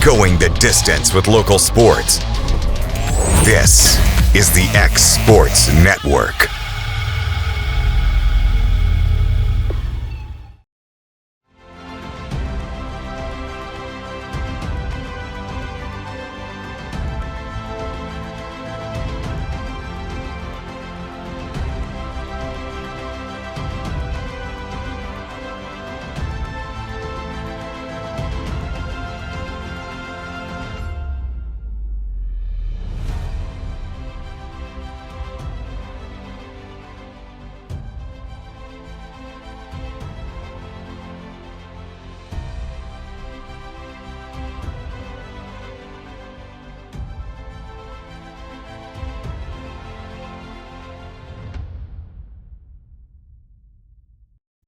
Going the distance with local sports. This is the X Sports Network.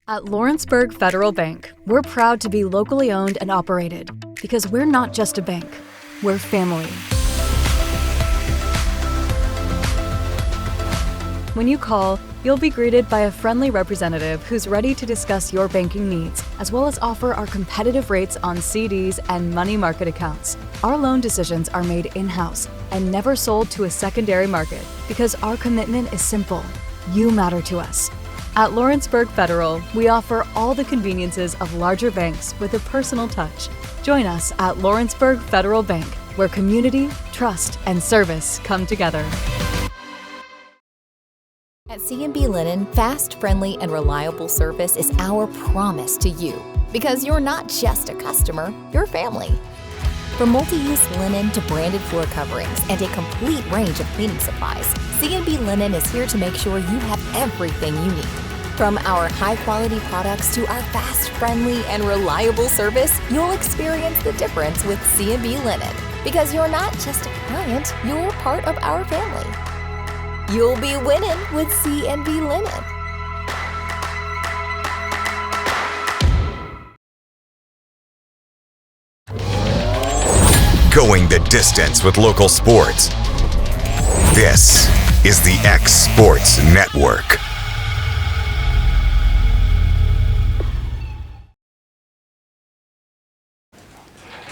At Lawrenceburg Federal Bank, we're proud to be locally owned and operated because we're not just a bank, we're family. When you call, you'll be greeted by a friendly representative who's ready to discuss your banking needs, as well as offer our competitive rates on CDs and money market accounts. Our loan decisions are made in-house and never sold to a secondary market because our commitment is simple. You matter to us. At Lawrenceburg Federal, we offer all the conveniences of larger banks with a personal touch. Join us at Lawrenceburg Federal Bank, where community, trust, and service come together. At C&B Linen, fast, friendly, and reliable service is our promise to you. Because you're not just a customer, you're family. From multi-use linen to branded floor coverings and a complete range of cleaning supplies, C&B Linen is here to make sure you have everything you need. From our high-quality products to our fast, friendly, and reliable service, you'll experience the difference with C&B Linen. Because you're not just a client, you're part of our family. You'll be winning with C&B Linen. Going the distance with local sports. This is the X Sports Network.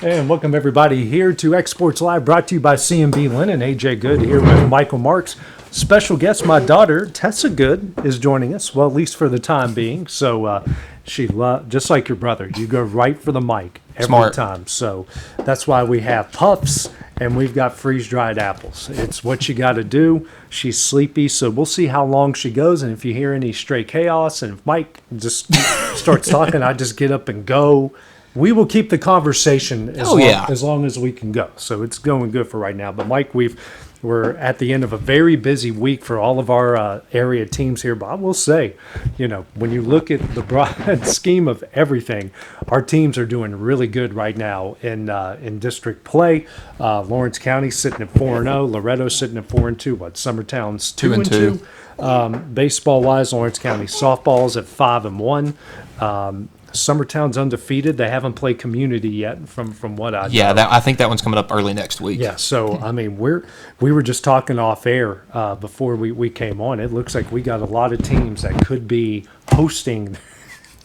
And welcome everybody here to X Sports Live, brought to you by C&B Linen. AJ Good here with Michael Marks. Special guest, my daughter Tessa Good, is joining us. Well, at least for the time being. So she just like your brother, you go right for the mic every time. So that's why we have puffs and we've got freeze-dried apples. It's what you got to do. She's sleepy, so we'll see how long she goes. And if you hear any stray chaos, and if Mike just starts talking, I just get up and go. We will keep the conversation as long as we can go. So it's going good for right now. But Mike, we're at the end of a very busy week for all of our area teams here. But I will say, when you look at the broad scheme of everything, our teams are doing really good right now in district play. Lawrence County sitting at 4-0, Loretto sitting at 4-2. Summertown's 2-2. Baseball-wise, Lawrence County softball's at 5-1. Summertown's undefeated. They haven't played community yet, from what I know. Yeah, I think that one's coming up early next week. Yeah, so I mean, we were just talking off air before we came on. It looks like we got a lot of teams that could be hosting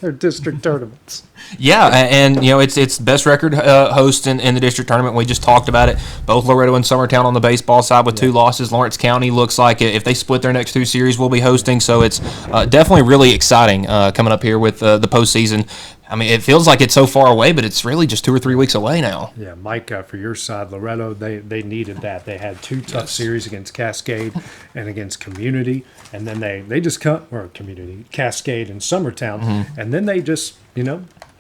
their district tournaments. Yeah, and it's best record host in the district tournament. We just talked about it. Both Loretto and Summertown on the baseball side with 2 losses. Lawrence County looks like if they split their next 2 series, we'll be hosting. So it's definitely really exciting coming up here with the postseason. I mean, it feels like it's so far away, but it's really just 2 or 3 weeks away now. Yeah, Mike, for your side, Loretto, they needed that. They had 2 tough series against Cascade and against Community, and then they just Cascade and Summertown, and then they just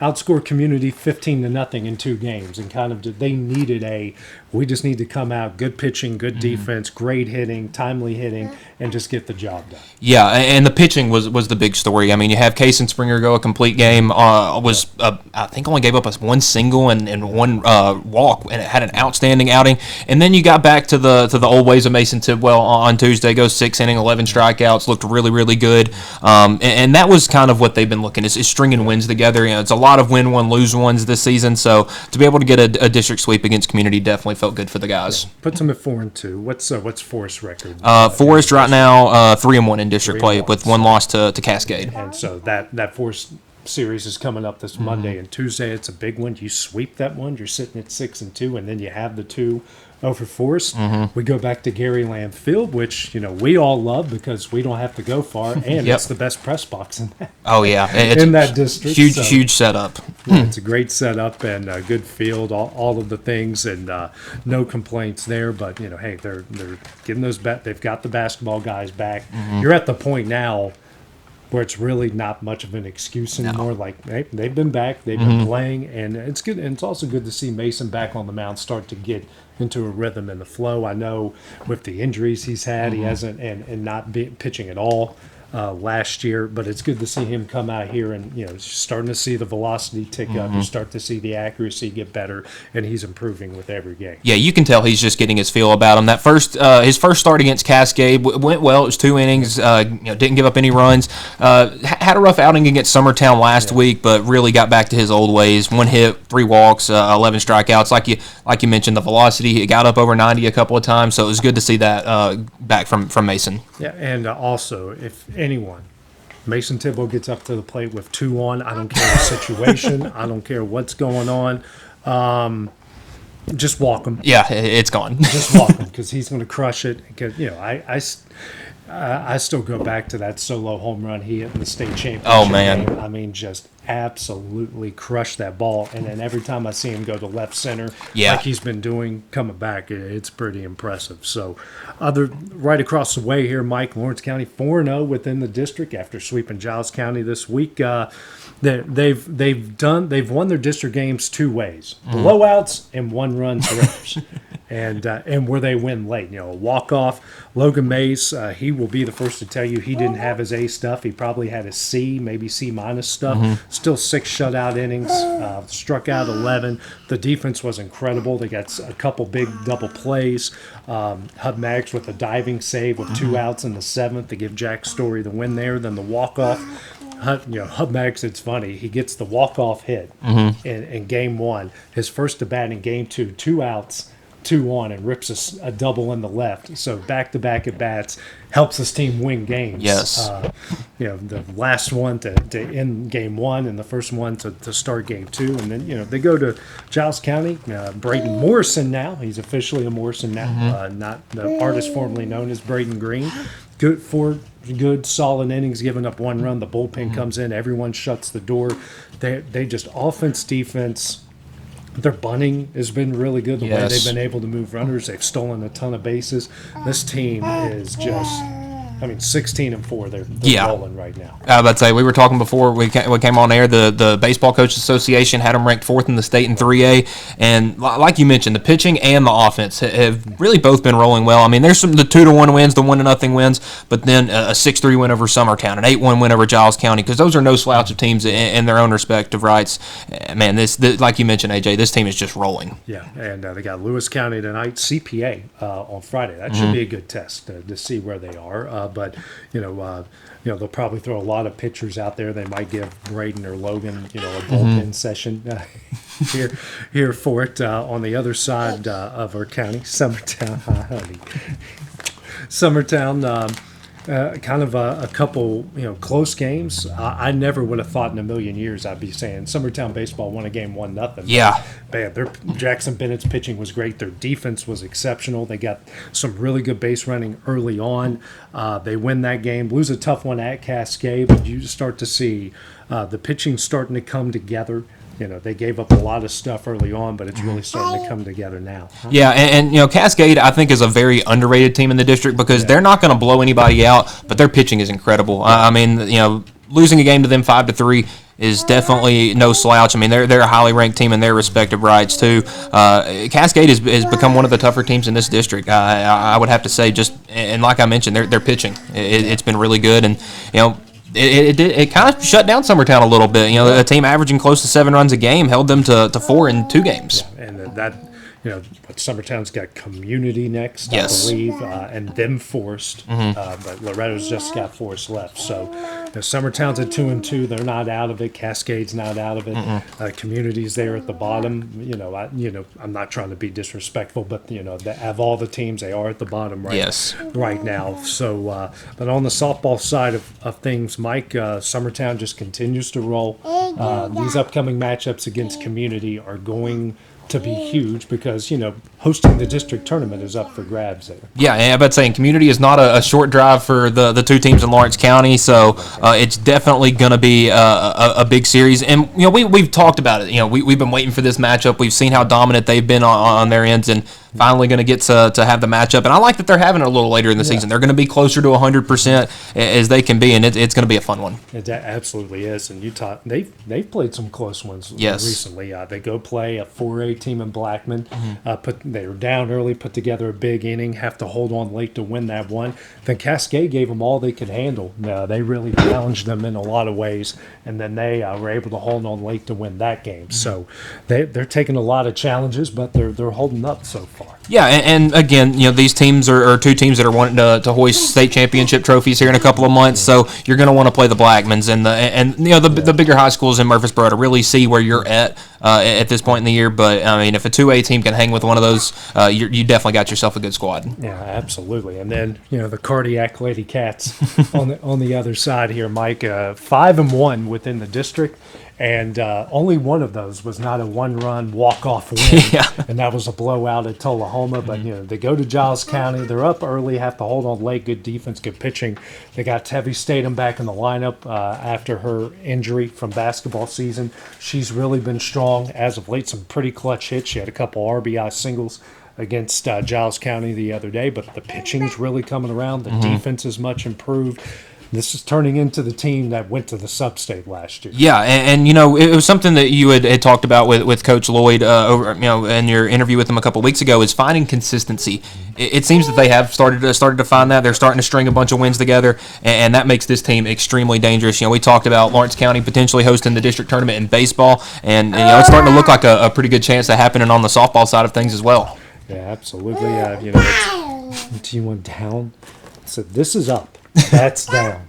outscore Community 15-0 in 2 games, and they needed we just need to come out, good pitching, good defense, great hitting, timely hitting, and just get the job done. Yeah, and the pitching was the big story. I mean, you have Case and Springer go a complete game. I think only gave up us 1 single and 1 walk, and it had an outstanding outing. And then you got back to the old ways of Mason Tidwell on Tuesday. Goes 6 inning, 11 strikeouts, looked really, really good. And that was kind of what they've been looking is stringing wins together. It's a lot of win one, lose ones this season. So to be able to get a district sweep against Community definitely felt good for the guys. Yeah. Put them at 4-2. What's Forest record? Forest right now 3-1 in district play with 1 loss to Cascade. And so that Forest series is coming up this Monday and Tuesday. It's a big one. You sweep that one, you're sitting at 6-2, and then you have the 2 over Forest. We go back to Gary Lamb Field, which we all love because we don't have to go far, and it's the best press box in that. Oh yeah, it's in that district. Huge setup. Yeah, it's a great setup and a good field, all of the things, and no complaints there. But hey, they're getting those they've got the basketball guys back. You're at the point now where it's really not much of an excuse anymore. Like, hey, they've been back, they've been playing, and it's good. And it's also good to see Mason back on the mound start to get into a rhythm and the flow. I know with the injuries he's had, he hasn't and not pitching at all last year, but it's good to see him come out here and starting to see the velocity tick up. You start to see the accuracy get better, and he's improving with every game. Yeah, you can tell he's just getting his feel about him. That his first start against Cascade went well. It was 2 innings. Didn't give up any runs. Had a rough outing against Summertown last week, but really got back to his old ways. 1 hit, 3 walks, 11 strikeouts. Like you mentioned, the velocity, he got up over 90 a couple of times, so it was good to see that back from Mason. Yeah, and also if anyone, Mason Thibault gets up to the plate with 2 on. I don't care the situation. I don't care what's going on. Just walk him. Yeah, it's gone. Just walk him because he's going to crush it. Because I still go back to that solo home run he hit in the state championship. Oh man! game. I mean, just absolutely crushed that ball. And then every time I see him go to left center, like he's been doing coming back, it's pretty impressive. So, right across the way here, Mike, Lawrence County 4-0 within the district after sweeping Giles County this week. They've won their district games 2 ways: blowouts and 1-run thrillers. And where they win late, a walk-off. Logan Mays, he will be the first to tell you he didn't have his A stuff. He probably had a C, maybe C- stuff. Still 6 shutout innings, struck out 11. The defense was incredible. They got a couple big double plays. Hub Mags with a diving save with 2 outs in the 7th to give Jack Story the win there. Then the walk-off. Hub Mags, it's funny. He gets the walk-off hit in game 1. His first to bat in game 2, 2 outs. 2 on and rips a double in the left. So back-to-back at bats helps his team win games. Yes. The last one to end game 1 and the first one to start game 2. And then, they go to Giles County. Braden Morrison now. He's officially a Morrison now, not the artist formerly known as Braden Green. Good solid innings, giving up 1 run. The bullpen comes in. Everyone shuts the door. They just offense, defense. Their bunting has been really good. The way they've been able to move runners. They've stolen a ton of bases. This team is just, 16-4. They're rolling right now. I was about to say, we were talking before we came on air. The Baseball Coaches Association had them ranked 4th in the state in 3A. And like you mentioned, the pitching and the offense have really both been rolling well. I mean, there's the 2-1 wins, the 1-0 wins, but then a 6-3 win over Summertown, an 8-1 win over Giles County, because those are no slouch of teams in their own respective rights. Man, this like you mentioned, AJ, this team is just rolling. Yeah, and they got Lewis County tonight, CPA on Friday. That should be a good test to see where they are. But they'll probably throw a lot of pitchers out there. They might give Braden or Logan, a bullpen session here for it. On the other side of our county, Summertown, kind of a couple, close games. I never would have thought in a million years I'd be saying Summertown baseball won a game 1-0. Yeah. Man, Jackson Bennett's pitching was great. Their defense was exceptional. They got some really good base running early on. They win that game. Lose a tough one at Cascade, but you start to see the pitching starting to come together. They gave up a lot of stuff early on, but it's really starting to come together now. Yeah, and Cascade, I think, is a very underrated team in the district because they're not going to blow anybody out, but their pitching is incredible. Losing a game to them 5-3 is definitely no slouch. I mean, they're a highly ranked team in their respective rights too. Cascade has become one of the tougher teams in this district. I would have to say, and like I mentioned, their pitching it's been really good, and It kind of shut down Summertown a little bit. A team averaging close to 7 runs a game held them to 4 in 2 games. Yeah, and that but Summertown's got Community next, Yes. I believe, and then Forest. But Loretto's just got Forest left. So Summertown's at 2-2. They're not out of it. Cascade's not out of it. Community's there at the bottom. I'm not trying to be disrespectful, but of all the teams, they are at the bottom right now. So, but on the softball side of things, Mike, Summertown just continues to roll. These upcoming matchups against Community are going to be huge because hosting the district tournament is up for grabs there. Yeah, and I'm about saying Community is not a short drive for the two teams in Lawrence County, so it's definitely going to be a big series. And we've talked about it. We've been waiting for this matchup. We've seen how dominant they've been on their ends, and finally going to get to have the matchup. And I like that they're having it a little later in the season. They're going to be closer to 100% as they can be, and it's going to be a fun one. It absolutely is. And Utah, they've played some close ones recently. They go play a 4A team in Blackman. They were down early, put together a big inning, have to hold on late to win that one. Then Cascade gave them all they could handle. They really challenged them in a lot of ways, and then they were able to hold on late to win that game. So they're taking a lot of challenges, but they're holding up so far. Yeah, and again, these teams are two teams that are wanting to hoist state championship trophies here in a couple of months. So you're going to want to play the Blackmans and the bigger high schools in Murfreesboro to really see where you're at this point in the year. But I mean, if a 2A team can hang with one of those, you definitely got yourself a good squad. Yeah, absolutely. And then the cardiac Lady Cats on the other side here, Mike, 5-1 within the district. And only one of those was not a one-run walk-off win, and that was a blowout at Tullahoma. But they go to Giles County. They're up early, have to hold on late. Good defense, good pitching. They got Tevi Statham back in the lineup after her injury from basketball season. She's really been strong as of late. Some pretty clutch hits. She had a couple RBI singles against Giles County the other day. But the pitching's really coming around. The defense is much improved. This is turning into the team that went to the sub-state last year. Yeah, and it was something that you had talked about with Coach Lloyd over in your interview with him a couple of weeks ago, is finding consistency. It seems that they have started to find that. They're starting to string a bunch of wins together, and that makes this team extremely dangerous. We talked about Lawrence County potentially hosting the district tournament in baseball, and it's starting to look like a pretty good chance of happening on the softball side of things as well. Yeah, absolutely. T1 down. So this is up. That's down.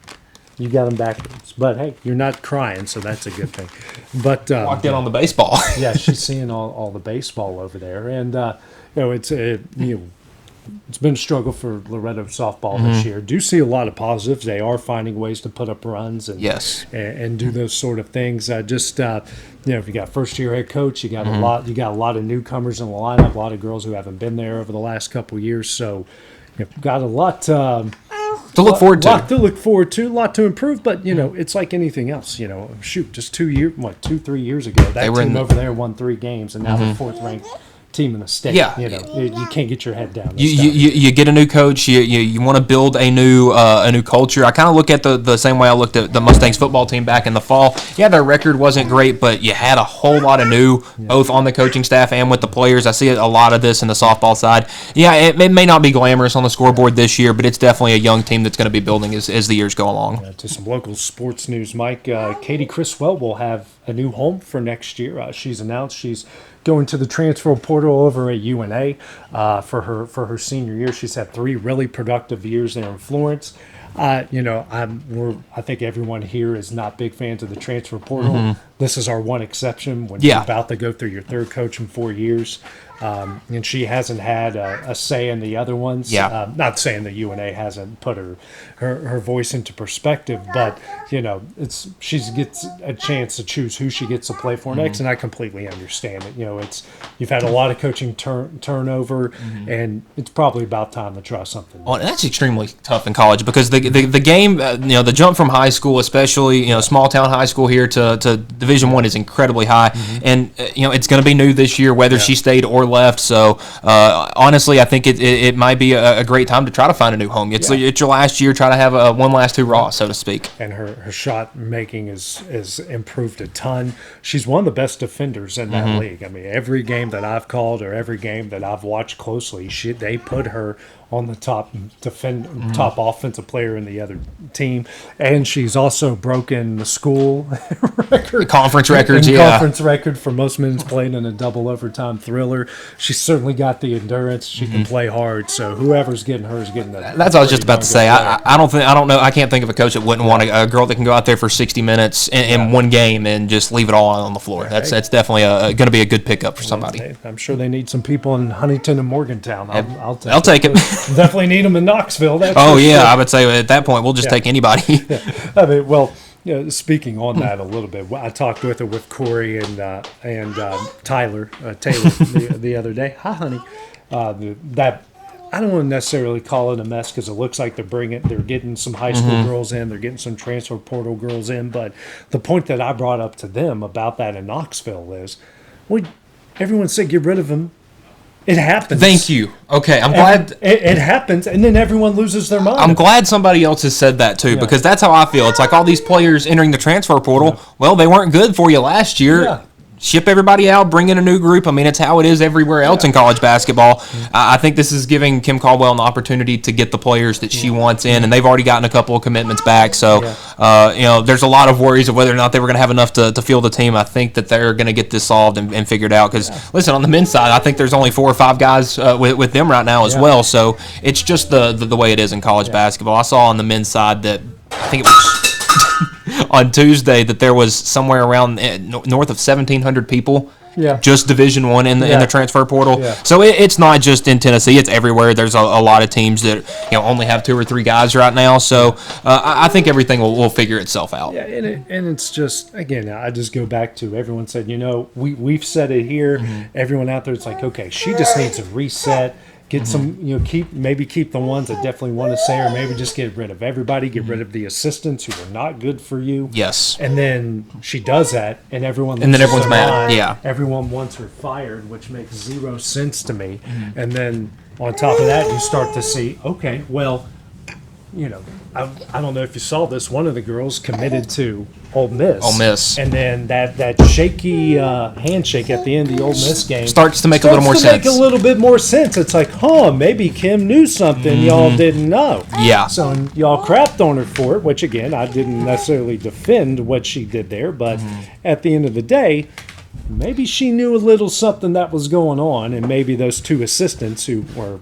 You got them backwards. But, hey, you're not crying, so that's a good thing. But walked in on the baseball. Yeah, she's seeing all the baseball over there. And, it's been a struggle for Loretto softball this year. Do see a lot of positives. They are finding ways to put up runs and do those sort of things. If you got first-year head coach, you got a lot of newcomers in the lineup, a lot of girls who haven't been there over the last couple of years. So you've got a lot to look forward to. A lot to improve, but it's like anything else. Just 2-3 years ago, that team over there won 3 games, and now they're 4th ranked team in the state. Yeah. You can't get your head down. You get a new coach. You want to build a new culture. I kind of look at the same way I looked at the Mustangs football team back in the fall. Yeah, their record wasn't great, but you had a whole lot of new, both on the coaching staff and with the players. I see a lot of this in the softball side. Yeah, it may not be glamorous on the scoreboard this year, but it's definitely a young team that's going to be building as the years go along. To some local sports news, Mike, Katie Criswell will have a new home for next year. She's announced she's going to the transfer portal over at UNA for her senior year. She's had 3 really productive years there in Florence. I think everyone here is not big fans of the transfer portal. This is our one exception when you're about to go through your 3rd coach in 4 years. And she hasn't had a say in the other ones. Not saying that UNA hasn't put her voice into perspective, but she gets a chance to choose who she gets to play for next, and I completely understand it. You've had a lot of coaching turnover, and it's probably about time to try something. Well, that's extremely tough in college because the game, the jump from high school, especially small town high school here to Division I is incredibly high, and it's going to be new this year whether she stayed or left. So honestly, I think it might be a great time to try to find a new home. It's your last year. Try to have one last hurrah, so to speak. And her shot making is improved a ton. She's one of the best defenders in that league. I mean, every game that I've called or every game that I've watched closely, they put her on the top top offensive player in the other team, and she's also broken the school record, conference records, conference record for most minutes played in a double overtime thriller. She's certainly got the endurance. She can play hard. So whoever's getting her is getting that. That's what I was just about to say. I don't know. I can't think of a coach that wouldn't want a girl that can go out there for 60 minutes in one game and just leave it all on the floor. That's definitely going to be a good pickup for somebody. I'm sure they need some people in Huntington and Morgantown. I'll take it. Definitely need them in Knoxville. That's yeah, sure. I would say at that point we'll just take anybody. I mean, well, speaking on that a little bit, I talked with Corey and Taylor the other day. Hi, honey. That I don't want to necessarily call it a mess because it looks like they're getting some high school girls in, they're getting some transfer portal girls in. But the point that I brought up to them about that in Knoxville is, everyone said get rid of them. It happens. Thank you. Okay, I'm glad. It happens, and then everyone loses their mind. I'm glad somebody else has said that, too, because that's how I feel. It's like all these players entering the transfer portal, well, they weren't good for you last year. Yeah. Ship everybody out, bring in a new group. I mean, it's how it is everywhere else in college basketball. I think this is giving Kim Caldwell an opportunity to get the players that she wants in, and they've already gotten a couple of commitments back. So, there's a lot of worries of whether or not they were going to have enough to field the team. I think that they're going to get this solved and figured out because, listen, on the men's side, I think there's only 4 or 5 guys with them right now as well. So it's just the way it is in college basketball. I saw on the men's side that I think it was on Tuesday that there was somewhere around north of 1,700 people just Division I in the transfer portal. Yeah. So it's not just in Tennessee; it's everywhere. There's a lot of teams that only have 2 or 3 guys right now. So I think everything will figure itself out. Yeah, and it's just again, I just go back to everyone said, we've said it here. Everyone out there, it's like, okay, she just needs a reset. Get some, keep the ones that definitely want to stay, or maybe just get rid of everybody, get rid of the assistants who are not good for you. Yes. And then she does that, and everyone's mad. Yeah. Everyone wants her fired, which makes 0 sense to me. And then on top of that, you start to see, okay, well, I don't know if you saw this. One of the girls committed to Ole Miss. And then that shaky handshake at the end of the Ole Miss game starts to make a little more sense. Make a little bit more sense. It's like, maybe Kim knew something y'all didn't know. Yeah. So y'all crapped on her for it, which again, I didn't necessarily defend what she did there, but at the end of the day, maybe she knew a little something that was going on, and maybe those 2 assistants who were,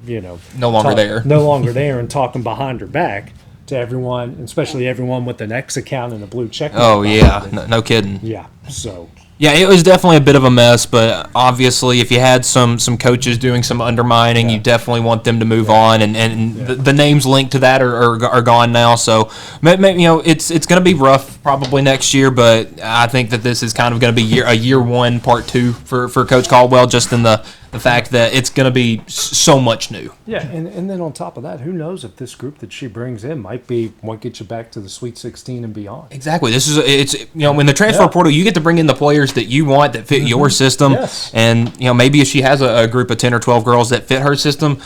no longer there and talking behind her back to everyone, especially everyone with an X account and a blue check. Oh, yeah. No kidding. Yeah. So. Yeah, it was definitely a bit of a mess, but obviously if you had some coaches doing some undermining, you definitely want them to move on, and the names linked to that are gone now. So, it's going to be rough probably next year, but I think that this is kind of going to be a year 1, part 2 for Coach Caldwell, just in the fact that it's going to be so much new. Yeah, and then on top of that, who knows if this group that she brings in might get you back to the Sweet 16 and beyond. Exactly. It's in the transfer portal, you get to bring in the players that you want that fit your system. Yes. And maybe if she has a group of 10 or 12 girls that fit her system,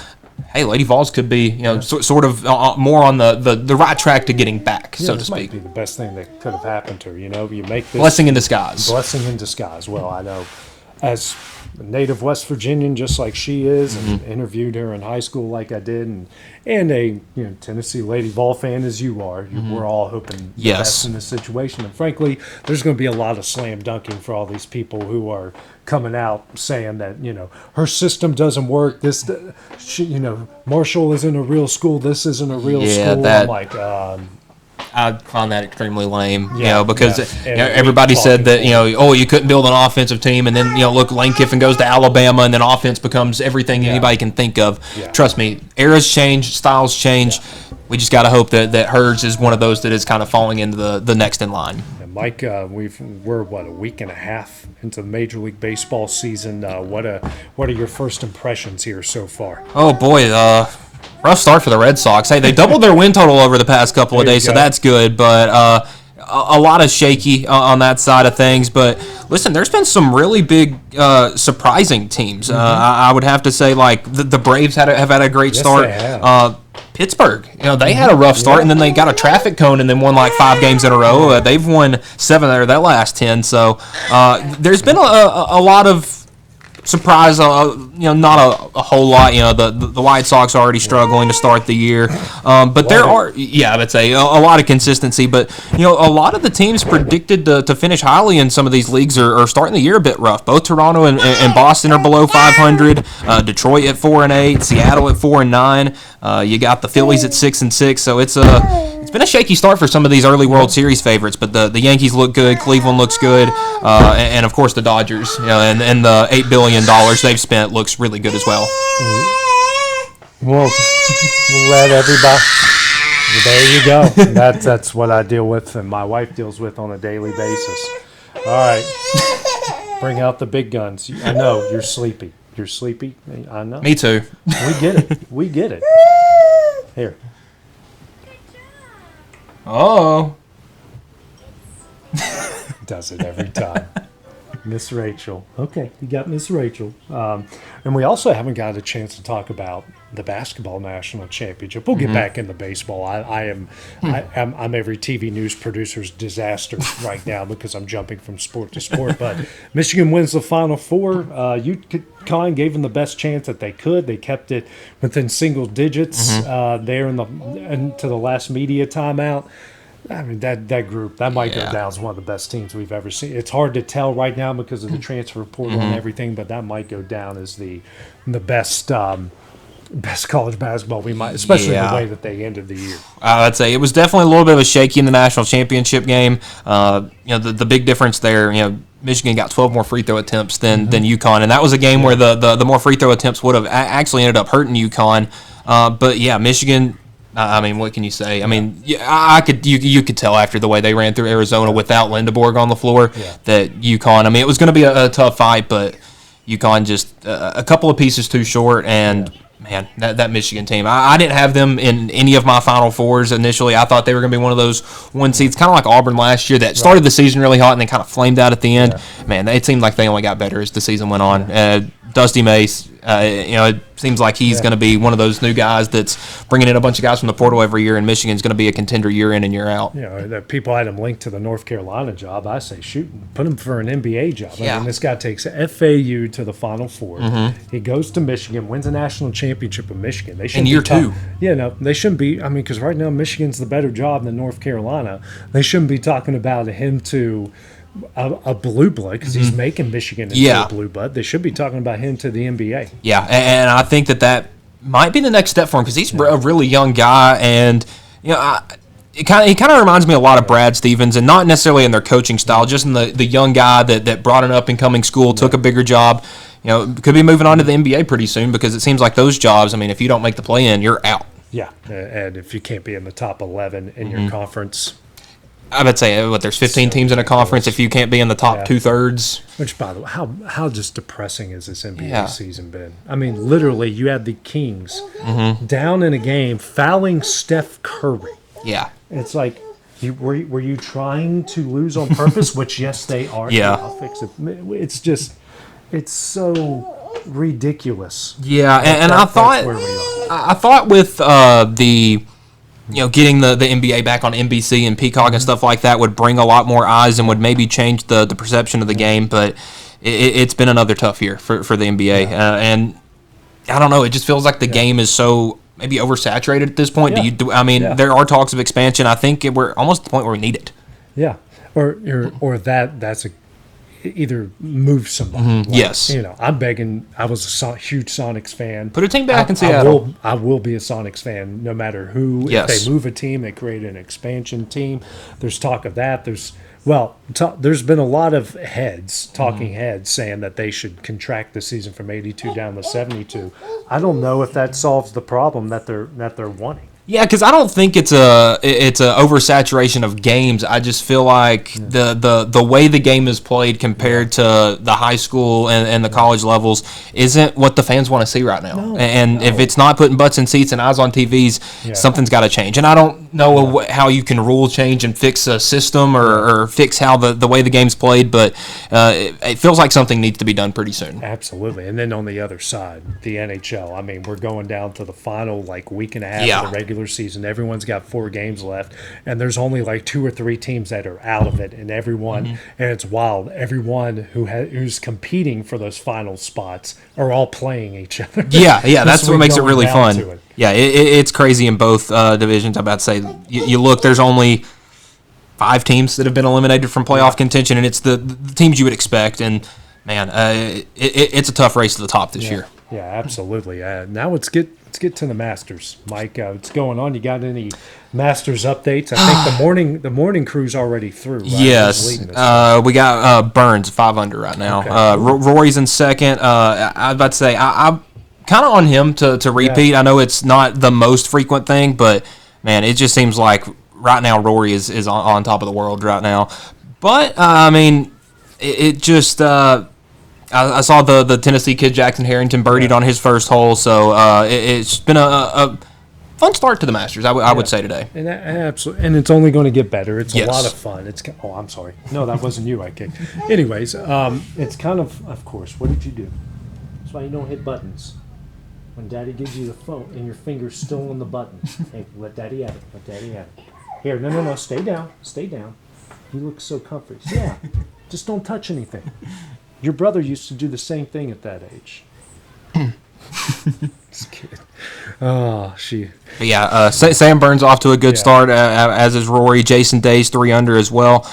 hey, Lady Vols could be sort of more on the right track to getting back, so to speak. Might be the best thing that could have happened to her. You make this blessing in disguise. Blessing in disguise. Well, I know as a native West Virginian, just like she is, and interviewed her in high school like I did, and a Tennessee Lady Vol fan as you are, we're all hoping the best in this situation. And frankly, there's going to be a lot of slam dunking for all these people who are coming out saying that her system doesn't work. Marshall isn't a real school. This isn't a real school. I'm like. I find that extremely lame, because everybody said that, you couldn't build an offensive team, and then, look, Lane Kiffin goes to Alabama, and then offense becomes everything anybody can think of. Yeah. Trust me, eras change, styles change. Yeah. We just got to hope that hers is one of those that is kind of falling into the next in line. And Mike, we're a week and a half into the Major League Baseball season. What are your first impressions here so far? Oh boy, rough start for the Red Sox. Hey, they doubled their win total over the past couple of days, so that's good. But a lot of shaky on that side of things. But listen, there's been some really big surprising teams. I would have to say, like the Braves have had a great start. They have. Pittsburgh, they had a rough start, and then they got a traffic cone and then won like 5 games in a row. They've won 7 out of their last 10. So there's been a lot of surprise, not a whole lot. The White Sox are already struggling to start the year, but there are, I would say a lot of consistency. But a lot of the teams predicted to finish highly in some of these leagues are starting the year a bit rough. Both Toronto and Boston are below 500. Detroit at 4-8, Seattle at 4-9. You got the Phillies at 6-6. So it's been a shaky start for some of these early World Series favorites. But the Yankees look good, Cleveland looks good, and of course the Dodgers. And the $8 billion they've spent looks really good as well. We'll let everybody. There you go. That's what I deal with, and my wife deals with on a daily basis. All right, bring out the big guns. I know you're sleepy. You're sleepy. I know. Me too. We get it. Here. Oh. Does it every time. Miss Rachel. Okay, you got Miss Rachel. And we also haven't got a chance to talk about the basketball national championship. We'll get back into baseball. I'm every TV news producer's disaster right now because I'm jumping from sport to sport. But Michigan wins the Final Four. UConn gave them the best chance that they could. They kept it within single digits there into the last media timeout. I mean, that group, that might go down as one of the best teams we've ever seen. It's hard to tell right now because of the transfer portal and everything, but that might go down as the best college basketball we might, especially the way that they ended the year. I'd say it was definitely a little bit of a shaky in the national championship game. The big difference there, Michigan got 12 more free throw attempts than UConn, and that was a game where the more free throw attempts would have actually ended up hurting UConn. But yeah, Michigan. I mean, what can you say? I mean, you could tell after the way they ran through Arizona without Lindeborg on the floor that UConn. I mean, it was going to be a tough fight, but UConn just a couple of pieces too short. And man, that Michigan team, I didn't have them in any of my Final Fours initially. I thought they were going to be one of those one seeds, kind of like Auburn last year, that started the season really hot and then kind of flamed out at the end. Man, it seemed like they only got better as the season went on. Dusty Mace, it seems like he's going to be one of those new guys that's bringing in a bunch of guys from the portal every year, and Michigan's going to be a contender year in and year out. That people had him linked to the North Carolina job. I say, shoot, put him for an NBA job. I mean, this guy takes FAU to the Final Four. He goes to Michigan, wins a national championship in Michigan. They in year two. They shouldn't be. I mean, because right now Michigan's the better job than North Carolina. They shouldn't be talking about him to a blue blood because he's making Michigan into a blue blood. They should be talking about him to the NBA. Yeah, and I think that might be the next step for him because he's a really young guy, and he kind of reminds me a lot of Brad Stevens, and not necessarily in their coaching style, just in the young guy that brought an up and coming school, took a bigger job. Could be moving on to the NBA pretty soon because it seems like those jobs. I mean, if you don't make the play-in, you're out. Yeah, and if you can't be in the top 11 in your conference. I would say there's 15 teams in a conference. If you can't be in the top 2/3, which, by the way, how just depressing has this NBA season been? I mean, literally, you had the Kings down in a game fouling Steph Curry. Yeah, it's like, were you trying to lose on purpose? Which yes, they are. Yeah, I'll fix it. It's so ridiculous. Yeah, and I thought with the. Getting the NBA back on NBC and Peacock and stuff like that would bring a lot more eyes and would maybe change the perception of the game. But it's been another tough year for the NBA. And I don't know. It just feels like the game is so maybe oversaturated at this point. There are talks of expansion. I think we're almost at the point where we need it. Yeah. Or that's either move somebody. Yes. I'm begging. I was a huge Sonics fan. Put a team back in Seattle. I will be a Sonics fan no matter who. Yes. If they move a team, they create an expansion team. There's talk of that. There's been a lot of talking heads saying that they should contract the season from 82 down to 72. I don't know if that solves the problem that they're wanting. Yeah, because I don't think it's a oversaturation of games. I just feel like the way the game is played compared to the high school and the college levels isn't what the fans want to see right now. If it's not putting butts in seats and eyes on TVs, something's got to change. And I don't know how you can rule change and fix a system or fix how the way the game's played, but it feels like something needs to be done pretty soon. Absolutely. And then on the other side, the NHL. I mean, we're going down to the final week and a half of the regular season. Everyone's got 4 games left, and there's only 2 or 3 teams that are out of it, and everyone, and it's wild. Everyone who's competing for those final spots are all playing each other. Yeah, that's what makes it really fun. It. Yeah, it's crazy in both divisions. I'm about to say, you look, there's only 5 teams that have been eliminated from playoff contention, and it's the teams you would expect. And man, it's a tough race to the top this year. Yeah, absolutely. Now let's get to the Masters, Mike. What's going on? You got any Masters updates? I think the morning crew's already through. Right? Yes, we got Burns 5 under right now. Okay. Rory's in second. I was about to say I'm kind of on him to repeat. I know it's not the most frequent thing, but man, it just seems like right now Rory is on top of the world right now. But I mean, it just. I saw the Tennessee kid Jackson Harrington birdied on his first hole, so it's been a fun start to the Masters, I would say today. And absolutely, and it's only going to get better. It's Yes. a lot of fun. I'm sorry. No, that wasn't you. I kicked. Anyways, it's kind of course. What did you do? That's why you don't hit buttons. When Daddy gives you the phone and your finger's still on the button, hey, let Daddy have it. Let Daddy have it. Here, no, stay down. Stay down. You look so comfy. Yeah, just don't touch anything. Your brother used to do the same thing at that age. Just kidding. Oh, But yeah, Sam Burns off to a good start, as is Rory. Jason Day's 3 under as well.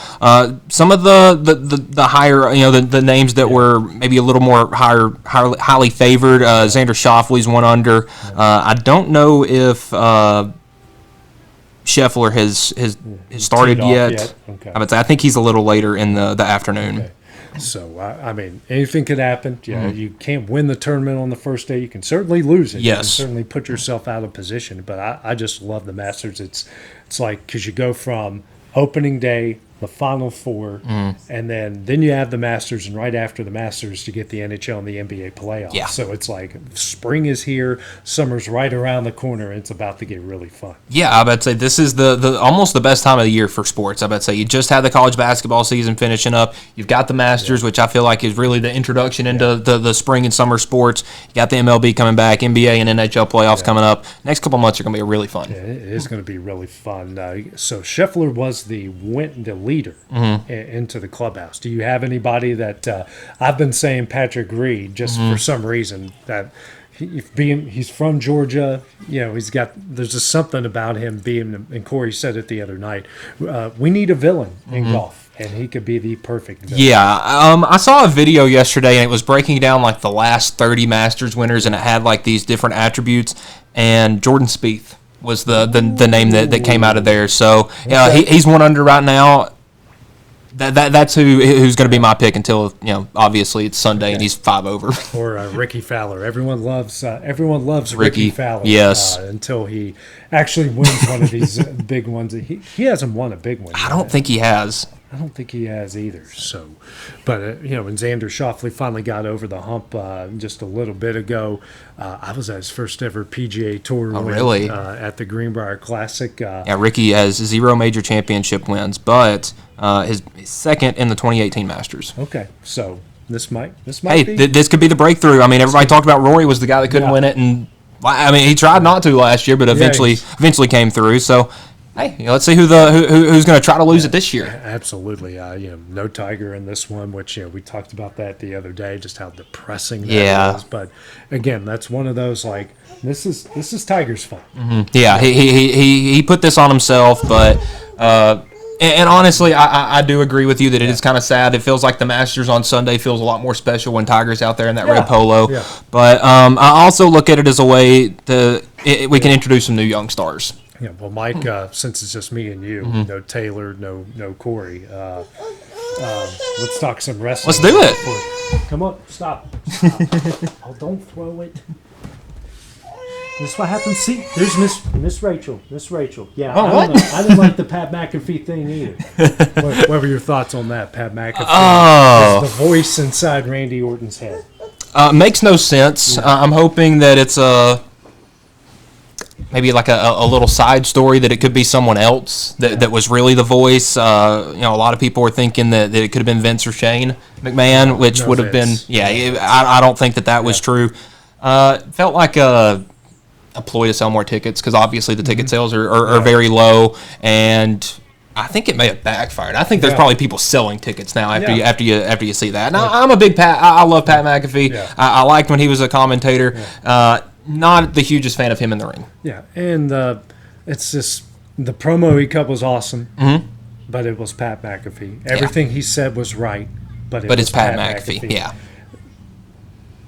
Some of the higher, the names that were maybe a little more highly favored. Xander Schauffele's 1 under. I don't know if Scheffler has started yet. Okay. I think he's a little later in the afternoon. Okay. So, I mean, anything could happen. Yeah, you can't win the tournament on the first day. You can certainly lose it. Yes. You can certainly put yourself out of position. But I just love the Masters. It's like because you go from opening day, the Final Four, and then you have the Masters, and right after the Masters, you get the NHL and the NBA playoffs. Yeah. So it's like spring is here, summer's right around the corner, and it's about to get really fun. Yeah, I bet say this is the almost the best time of the year for sports. I bet say you just had the college basketball season finishing up. You've got the Masters, which I feel like is really the introduction into the spring and summer sports. You got the MLB coming back, NBA and NHL playoffs coming up. Next couple months are going to be really fun. Yeah, it is going to be really fun. So Scheffler was the leader into the clubhouse. Do you have anybody that I've been saying Patrick Reed just for some reason that he's from Georgia, there's just something about him being, and Corey said it the other night, we need a villain in golf, and he could be the perfect villain. Yeah, I saw a video yesterday, and it was breaking down like the last 30 Masters winners, and it had like these different attributes, and Jordan Spieth was the name that came out of there. So he's 1 under right now. That's who's going to be my pick until obviously it's Sunday and he's 5 over. Or Ricky Fowler. Everyone loves Ricky Fowler. Yes. Until he actually wins one of these big ones. He hasn't won a big one yet. I don't think he has. I don't think he has either. So, but when Xander Schauffele finally got over the hump just a little bit ago, I was at his first ever PGA Tour win, really? At the Greenbrier Classic. Ricky has 0 major championship wins, but his second in the 2018 Masters. Okay, so this might Hey, be. this could be the breakthrough. I mean, everybody talked about Rory was the guy that couldn't win it, and I mean, he tried not to last year, but eventually came through. So. Hey, let's see who's going to try to lose it this year. Absolutely, no Tiger in this one, which we talked about that the other day, just how depressing that was. But again, that's one of those this is Tiger's fault. Mm-hmm. Yeah, he put this on himself, but and honestly, I do agree with you that it is kind of sad. It feels like the Masters on Sunday feels a lot more special when Tiger's out there in that red polo. Yeah. But I also look at it as a way we can introduce some new young stars. Yeah, well, Mike, since it's just me and you, no Taylor, no Corey, let's talk some wrestling. Let's do it. Come on, stop. Oh, don't throw it. This is what happens. See, there's Miss Rachel. Yeah, I didn't like the Pat McAfee thing either. What were your thoughts on that, Pat McAfee? Is the voice inside Randy Orton's head. Makes no sense. I'm hoping that it's maybe like a little side story that it could be someone else that was really the voice. A lot of people were thinking that it could have been Vince or Shane McMahon, which would have been, I don't think that was true. Felt like a ploy to sell more tickets because obviously the ticket sales are very low, and I think it may have backfired. I think there's probably people selling tickets now after you see that. Now I'm a big I love Pat McAfee. Yeah. I liked when he was a commentator. Yeah. Not the hugest fan of him in the ring. Yeah, and it's just the promo he cut was awesome, but it was Pat McAfee. Everything he said was right, but it's Pat McAfee. Yeah.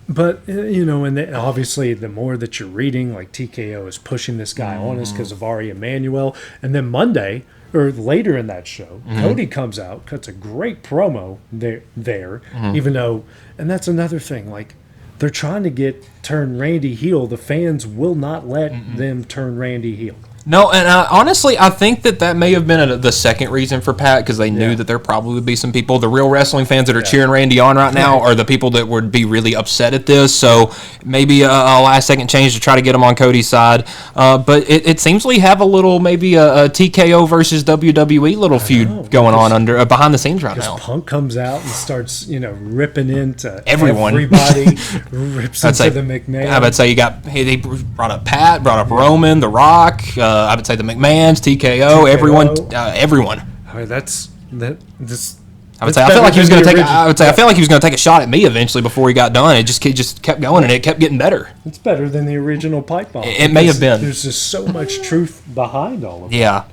But, and obviously the more that you're reading, like TKO is pushing this guy on us because of Ari Emanuel. And then Monday, or later in that show, Cody comes out, cuts a great promo there even though, and that's another thing, like, they're trying to turn Randy heel. The fans will not let them turn Randy heel. No, and honestly, I think that may have been the second reason for Pat, because they knew that there probably would be some people. The real wrestling fans that are cheering Randy on right now are the people that would be really upset at this. So maybe a last-second change to try to get them on Cody's side. But it seems like have a little, maybe a TKO versus WWE little feud going on under behind the scenes right now. Punk comes out and starts, ripping into everyone. Everybody rips into the McMahon. I would say they brought up Pat, brought up Roman, The Rock. I would say the McMahons, TKO. Everyone. All right, this. I would say I felt like he was going to take. I felt like he was going to take a shot at me eventually before he got done. It just kept going and it kept getting better. It's better than the original pipe bomb. It may have been. There's just so much truth behind all of it. Yeah.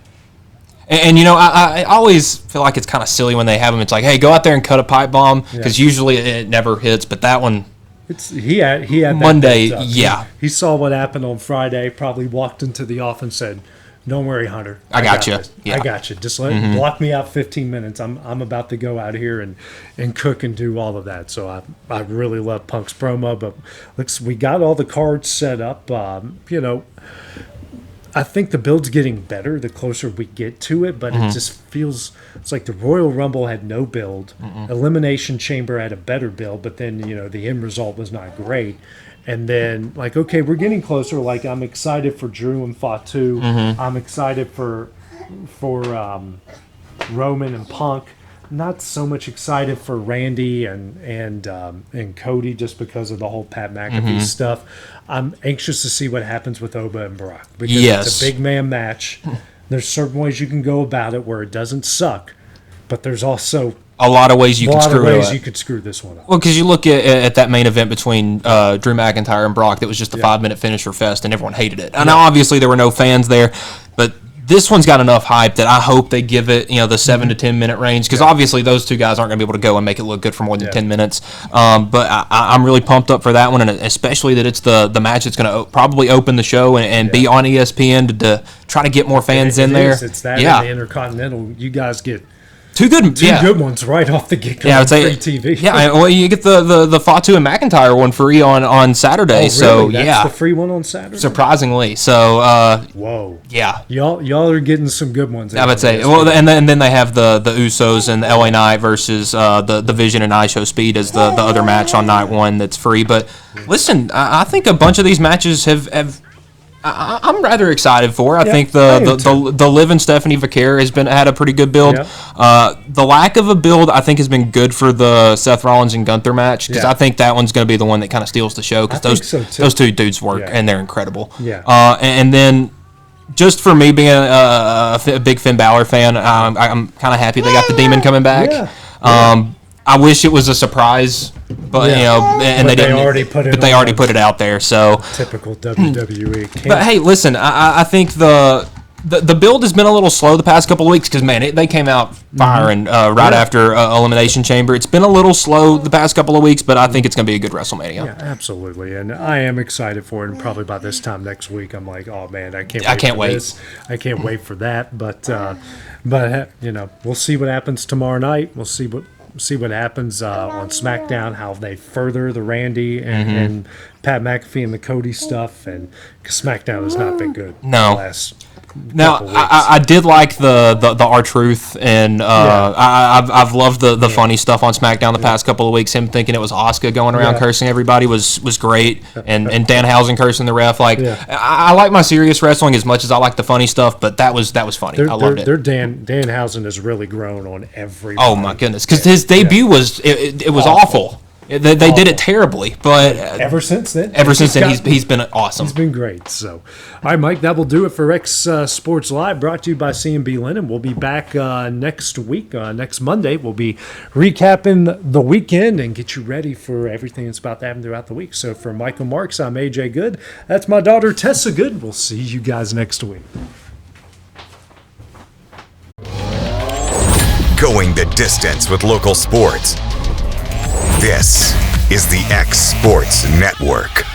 And I always feel like it's kind of silly when they have them. It's like, hey, go out there and cut a pipe bomb, because usually it never hits. But that one. He had that Monday, yeah. He saw what happened on Friday, probably walked into the office and said, "Don't worry, Hunter. I got you. Yeah. I got you. Just block me out 15 minutes. I'm about to go out here and cook and do all of that." So I really love Punk's promo, but we got all the cards set up. I think the build's getting better the closer we get to it, but it just feels it's like the Royal Rumble had no build. Elimination Chamber had a better build, but then the end result was not great. And then okay, we're getting closer. Like, I'm excited for Drew and Fatu. I'm excited for Roman and Punk. Not so much excited for Randy and Cody, just because of the whole Pat McAfee stuff. I'm anxious to see what happens with Oba and Brock, because it's a big man match. There's certain ways you can go about it where it doesn't suck, but there's also a lot of ways you could screw this one up. Well, because you look at that main event between Drew McIntyre and Brock, that was just a 5-minute finisher fest, and everyone hated it. And obviously there were no fans there, but this one's got enough hype that I hope they give it, the 7 to 10 minute range, because obviously those two guys aren't going to be able to go and make it look good for more than 10 minutes. But I'm really pumped up for that one, and especially that it's the match that's going to probably open the show and be on ESPN to try to get more fans in there. It's that and the Intercontinental. You guys get two good ones right off the get-go. Yeah, I would say free TV. Yeah, well, you get the Fatu and McIntyre one free on Saturday. Oh, really? So That's the free one on Saturday. Surprisingly, so whoa, yeah, y'all are getting some good ones. I would say. Well, and then they have the Usos and the LA Knight versus the Vision and I Show Speed as the other match on night one that's free. But listen, I think a bunch of these matches have. I'm rather excited for. I think the Liv and Stephanie Vaquer had a pretty good build. Yeah. The lack of a build, I think, has been good for the Seth Rollins and Gunther match, because I think that one's going to be the one that kind of steals the show, because those two dudes work and they're incredible. Yeah. And then just for me being a big Finn Balor fan, I'm kind of happy they got the Demon coming back. Yeah. I wish it was a surprise, but and they didn't. They already put it out there. So typical WWE. But hey, listen, I think the build has been a little slow the past couple of weeks, because they came out firing right after Elimination Chamber. It's been a little slow the past couple of weeks, but I think it's going to be a good WrestleMania. Yeah, absolutely, and I am excited for it. And probably by this time next week, I'm like, oh man, I can't wait. This. I can't wait for that. But we'll see what happens tomorrow night. We'll see what happens on SmackDown, how they further the Randy and Pat McAfee and the Cody stuff, and SmackDown has not been good. No. The last Now, couple weeks. I did like the R-Truth, and I've loved the funny stuff on SmackDown the past couple of weeks. Him thinking it was Asuka going around cursing everybody was great, and Danhausen cursing the ref. Like, I like my serious wrestling as much as I like the funny stuff, but that was funny. I loved it. Danhausen has really grown on every. Oh my goodness, because his debut was it was awful. They did it terribly, but ever since then, he's been awesome. He's been great. So, all right, Mike, that will do it for X Sports Live, brought to you by C&B Linen. We'll be back next week, next Monday. We'll be recapping the weekend and get you ready for everything that's about to happen throughout the week. So, for Michael Marks, I'm AJ Good. That's my daughter Tessa Good. We'll see you guys next week. Going the distance with local sports. This is the X Sports Network.